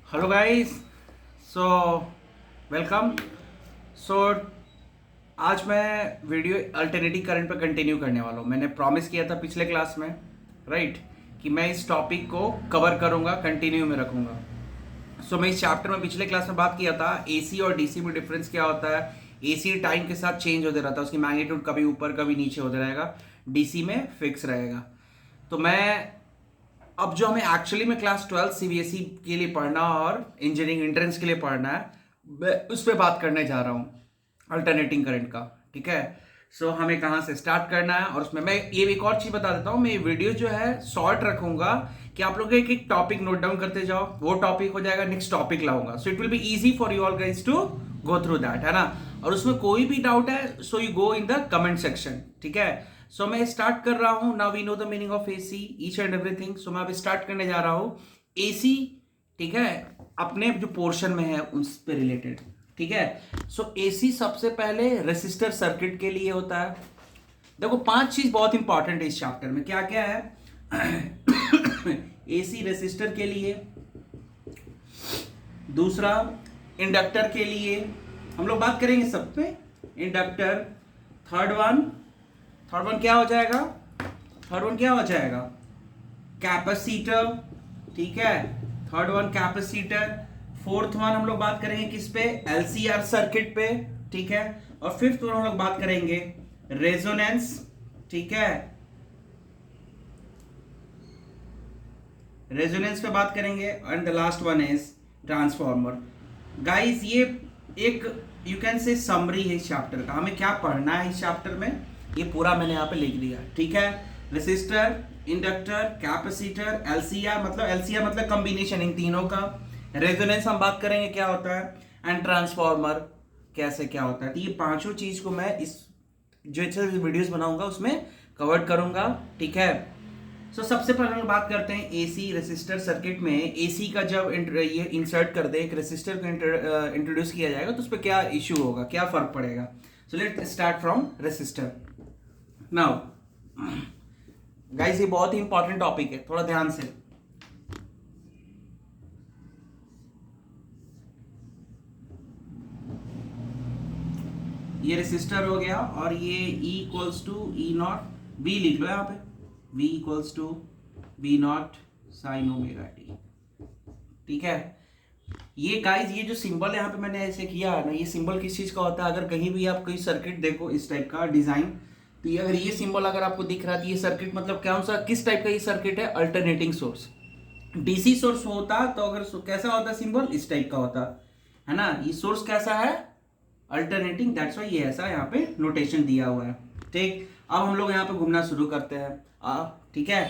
Hello guys. So welcome. So आज मैं video alternative current पर कंटिन्यू करने वाला हूँ। मैंने प्रॉमिस किया था पिछले क्लास में, राइट, कि मैं इस टॉपिक को कवर करूँगा, कंटिन्यू में रखूँगा। मैं इस चैप्टर में पिछले क्लास में बात किया था एसी और डीसी में डिफरेंस क्या होता है। एसी टाइम के साथ चेंज होते रहता है, उसकी मैग्नीट्यूड कभी ऊपर कभी नीचे होते रहेगा, डीसी में फिक्स रहेगा। तो मैं अब जो हमें एक्चुअली में क्लास 12 सीबीएसई के लिए पढ़ना और इंजीनियरिंग एंट्रेंस के लिए पढ़ना है, मैं उस पर बात करने जा रहा हूँ, अल्टरनेटिंग करंट का। ठीक है। हमें कहाँ से स्टार्ट करना है, और उसमें मैं ये एक और चीज़ बता देता हूँ, मैं ये वीडियो जो है शॉर्ट रखूंगा कि आप लोग एक एक टॉपिक नोट डाउन करते जाओ, वो टॉपिक हो जाएगा, नेक्स्ट टॉपिक लाऊंगा। So it will be easy for you all guys to go through that, है ना। और उसमें कोई भी डाउट है so you go in the comment section. ठीक है। मैं स्टार्ट कर रहा हूं। Now we know the meaning of AC each and everything. मैं अब स्टार्ट करने जा रहा हूं एसी। ठीक है। अपने जो पोर्शन में है उस पे रिलेटेड। ठीक है। एसी सबसे पहले रेसिस्टर सर्किट के लिए होता है। देखो 5 चीज बहुत इंपॉर्टेंट है इस चैप्टर में। क्या क्या है? एसी रेसिस्टर के लिए, दूसरा इंडक्टर के लिए, हम लोग बात करेंगे सब पे इंडक्टर। थर्ड वन क्या हो जाएगा? थर्ड वन क्या हो जाएगा? कैपेसिटर। ठीक है। Third one capacitor. Fourth one हम लोग बात करेंगे किस पे? एलसीआर सर्किट पे। ठीक है। और फिफ्थ वन हम लोग बात करेंगे रेजोनेंस। ठीक है। रेजोनेंस पे बात करेंगे। And the last one is transformer. Guys ये एक यू कैन से समरी है इस चैप्टर का। हमें क्या पढ़ना है इस चैप्टर में, ये पूरा मैंने यहाँ पे लिख दिया। ठीक है। रेसिस्टर, इंडक्टर, कैपेसिटर, एलसीआर मतलब कॉम्बिनेशन इन तीनों का। रेजोनेंस हम बात करेंगे क्या होता है, एंड ट्रांसफॉर्मर कैसे क्या होता है। तो ये पांचों चीज को मैं इस जो वीडियोस बनाऊंगा उसमें कवर करूंगा। ठीक है। सबसे पहले हम बात करते हैं एसी रेसिस्टर सर्किट में। एसी का जब ये इंसर्ट कर दे, एक रेसिस्टर को इंट्रोड्यूस किया जाएगा तो उस पर क्या इश्यू होगा, क्या फर्क पड़ेगा। Let start from resistor. Now guys ये बहुत ही इंपॉर्टेंट टॉपिक है, थोड़ा ध्यान से। ये रेसिस्टर हो गया और ये E equals to E naught, V लिख लो यहाँ पे, V equals to V naught sine omega t. ठीक है। ये गाइस ये जो सिंबल यहाँ पे मैंने ऐसे किया है ना, ये सिंबल किस चीज का होता है? अगर कहीं भी आप कोई सर्किट देखो इस टाइप का डिजाइन, तो ये अगर ये सिंबल अगर आपको दिख रहा है तो ये सर्किट मतलब कौन सा, किस टाइप का ये सर्किट है? Alternating source. डीसी सोर्स होता तो अगर कैसा होता सिंबल? इस टाइप का होता, है ना। ये सोर्स कैसा है? अल्टरनेटिंग। दैट्स वाई ये ऐसा यहाँ पे नोटेशन दिया हुआ है। ठीक। अब हम लोग यहाँ पे घूमना शुरू करते हैं। ठीक है।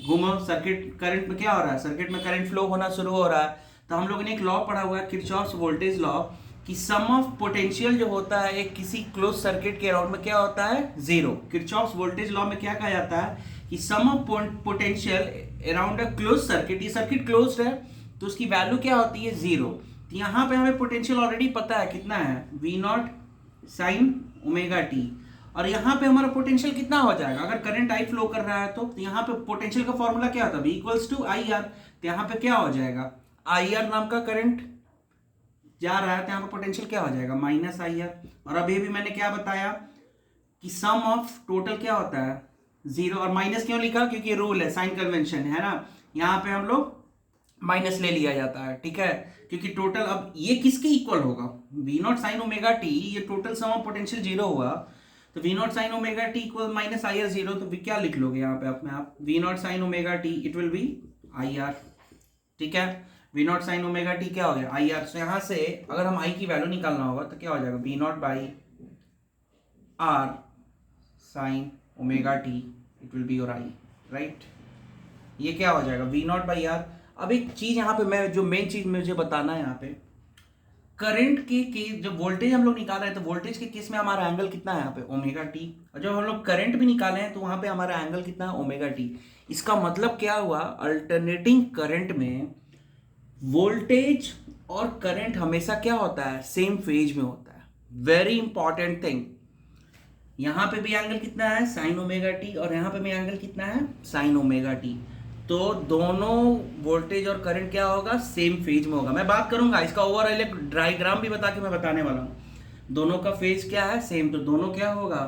घूमो। सर्किट करंट में क्या हो रहा है? सर्किट में करंट फ्लो होना शुरू हो रहा है। तो हम लोगों ने एक लॉ पढ़ा हुआ है, किरचॉफ्स वोल्टेज लॉ, कि सम ऑफ पोटेंशियल जो होता है एक किसी क्लोज सर्किट के अराउंड में क्या होता है? जीरो। किरचॉफ्स वोल्टेज लॉ में क्या कहा जाता है कि sum of potential around a closed circuit, ये सर्किट क्लोज्ड है तो उसकी वैल्यू क्या होती है? जीरो। तो यहाँ पे हमें पोटेंशियल ऑलरेडी पता है कितना है, V not sine omega t. और यहाँ पे हमारा पोटेंशियल कितना हो जाएगा? अगर करंट आई फ्लो कर रहा है तो यहाँ पे पोटेंशियल का फॉर्मूला क्या होता है? V equals to I R. तो यहाँ पे क्या हो जाएगा? आई आर नाम का करंट जा रहा है तो यहाँ पे पोटेंशियल क्या हो जाएगा? Minus I are. और अभी भी मैंने क्या बताया कि सम ऑफ टोटल क्या होता है? जीरो। और माइनस क्यों लिखा? क्योंकि रूल है, साइन कन्वेंशन है ना। यहाँ पे हम लोग माइनस ले लिया जाता है। ठीक है। क्योंकि टोटल अब ये किसके इक्वल होगा? V not sine omega t, ये total sum of potential zero हुआ तो V not sine omega t equal minus I R zero. तो क्या लिख लोगे यहाँ पे अपने आप? V not sine omega t it will be I R. ठीक है। V not sine omega t क्या हो गया? I R. तो यहाँ से अगर हम आई की वैल्यू निकालना होगा तो क्या हो जाएगा? V naught by R sine omega t it will be your I, right. ये क्या हो जाएगा? V naught by R. अब एक चीज यहाँ पे मैं जो मेन चीज मुझे बताना है यहाँ पे, करंट के केस जब वोल्टेज हम लोग निकाल रहे हैं तो वोल्टेज के केस में हमारा एंगल कितना है यहाँ पे? Omega t. और जब हम लोग करंट भी निकाले हैं तो वहां पे हमारा एंगल कितना है? Omega T. इसका मतलब क्या हुआ? अल्टरनेटिंग करंट में वोल्टेज और करंट हमेशा क्या होता है? सेम फेज में होता है। Very important thing. यहां पे भी एंगल कितना है? Sign omega t. और यहां पे भी एंगल कितना है? Sign omega T. तो दोनों वोल्टेज और करंट क्या होगा, सेम फेज में होगा। मैं बात करूंगा इसका ओवरऑल एक डायग्राम भी बता के मैं बताने वाला हूँ। दोनों का फेज क्या है, सेम, तो दोनों क्या होगा,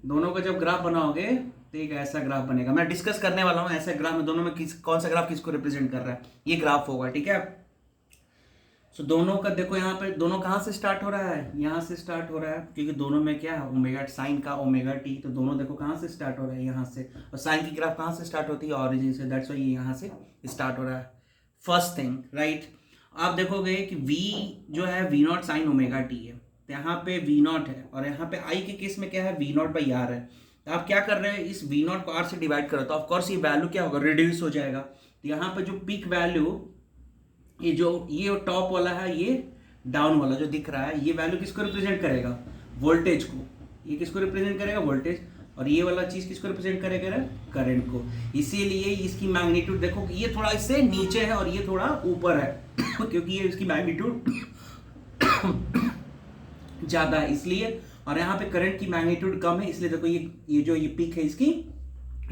दोनों का जब ग्राफ बनाओगे तो एक ऐसा ग्राफ बनेगा। मैं डिस्कस करने वाला हूँ ऐसा ग्राफ में दोनों में कौन सा ग्राफ किसको रिप्रेजेंट कर रहा है, ये ग्राफ होगा, ठीक है। सो दोनों का देखो यहाँ पे दोनों कहाँ से स्टार्ट हो रहा है, यहाँ से स्टार्ट हो रहा है, क्योंकि दोनों में क्या है ओमेगा, साइन का ओमेगा टी, तो दोनों देखो कहाँ से स्टार्ट हो रहा है, यहाँ से। और साइन की ग्राफ कहाँ से स्टार्ट होती है, ऑरिजिन से, दैट्स व्हाई ये यहाँ से स्टार्ट हो रहा है। First thing, right. आप देखोगे कि v जो है v naught sine omega T है, तो यहाँ पे v नॉट है, और यहाँ पे i के केस में क्या है, v नॉट बाई आर है। तो आप क्या कर रहे हैं, इस v नॉट को r से डिवाइड करो, तो ऑफकोर्स ये वैल्यू क्या होगा, रिड्यूस हो जाएगा। तो यहाँ पे जो पीक वैल्यू, ये टॉप वाला है, ये डाउन वाला जो दिख रहा है, ये वैल्यू किसको रिप्रेजेंट करेगा, वोल्टेज को। ये किसको रिप्रेजेंट करेगा, वोल्टेज। और ये वाला चीज किसको रिप्रेजेंट करेगा, करंट को। इसीलिए इसकी मैग्नीट्यूड देखो, ये थोड़ा इससे नीचे है और ये थोड़ा ऊपर है क्योंकि ये इसकी मैग्नीट्यूड ज्यादा है इसलिए, और यहाँ पे करंट की मैग्नीट्यूड कम है इसलिए देखो ये पीक है इसकी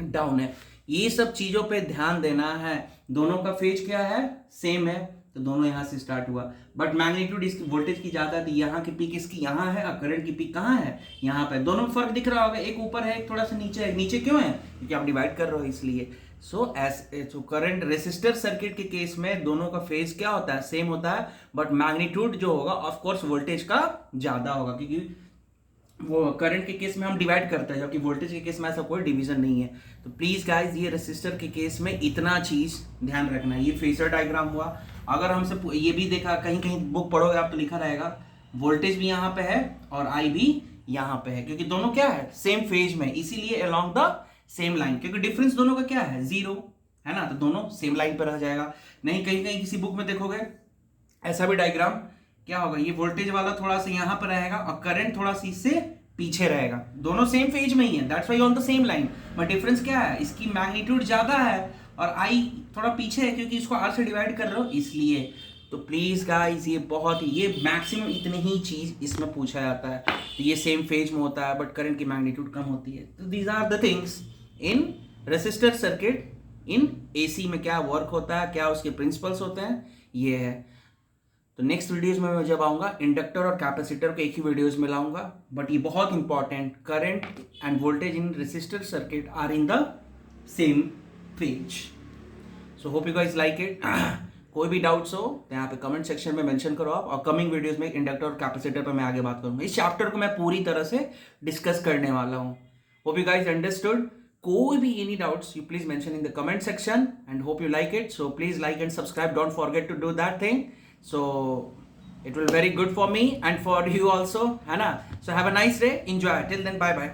डाउन है। ये सब चीजों पे ध्यान देना है। दोनों का फेज क्या है, सेम है, तो दोनों यहाँ से स्टार्ट हुआ, बट मैग्नीट्यूड इसकी वोल्टेज की ज्यादा है, तो यहाँ की पीक इसकी यहाँ है और करंट की पीक कहाँ है, यहाँ पे। दोनों में फर्क दिख रहा होगा, एक ऊपर है एक थोड़ा सा नीचे है। नीचे क्यों है, क्योंकि आप डिवाइड कर रहे हो इसलिए। सो करंट रेसिस्टर सर्किट के केस में दोनों का फेज क्या होता है, सेम होता है, बट मैग्नीट्यूड जो होगा ऑफ कोर्स वोल्टेज का ज्यादा होगा, क्योंकि वो करंट के केस में हम डिवाइड करते हैं, जबकि वोल्टेज के केस में ऐसा कोई डिवीजन नहीं है। तो प्लीज गाइस ये रेसिस्टर के केस में इतना चीज ध्यान रखना है। ये फेजर डायग्राम हुआ। अगर हमसे ये भी देखा, कहीं कहीं बुक पढ़ोगे आप तो लिखा रहेगा वोल्टेज भी यहाँ पे है और आई भी यहाँ पे है, क्योंकि दोनों क्या है, सेम फेज में, इसीलिए अलोंग द सेम लाइन, क्योंकि डिफरेंस दोनों का क्या है, जीरो है ना, तो दोनों सेम लाइन पर रह जाएगा। नहीं कहीं कहीं किसी बुक में देखोगे ऐसा भी डायग्राम क्या होगा, ये वोल्टेज वाला थोड़ा सा यहाँ पर रहेगा और करंट थोड़ा सा इससे पीछे रहेगा। दोनों सेम फेज में ही है, that's why on the same line, but difference क्या है, इसकी मैग्नीट्यूड ज्यादा है और आई थोड़ा पीछे है, क्योंकि इसको आर से डिवाइड कर रहे हो इसलिए। तो प्लीज गाइस ये मैक्सिमम इतनी ही चीज इसमें पूछा जाता है। तो ये सेम फेज में होता है बट करंट की मैग्नीट्यूड कम होती है। तो these are the things in resistor circuit. इन एसी में क्या वर्क होता है, क्या उसके प्रिंसिपल्स होते हैं, ये है। तो नेक्स्ट वीडियोस में मैं जब आऊंगा इंडक्टर और कैपेसिटर को एक ही वीडियोस में लाऊंगा, बट ये बहुत important, current and voltage in resistor circuit are in the same page. So hope you guys like it. कोई भी डाउट्स हो तो यहाँ पे कमेंट सेक्शन में मेंशन करो आप, और कमिंग वीडियोस में इंडक्टर और कैपेसिटर पर मैं आगे बात करूंगा। इस चैप्टर को मैं पूरी तरह से डिस्कस करने वाला हूँ। Hope you guys understood. कोई भी any doubts you please mention in the comment section and hope you like it. So please like and subscribe, don't forget to do that thing. So it will very good for me and for you also, है ना। So have a nice day, enjoy, till then bye bye.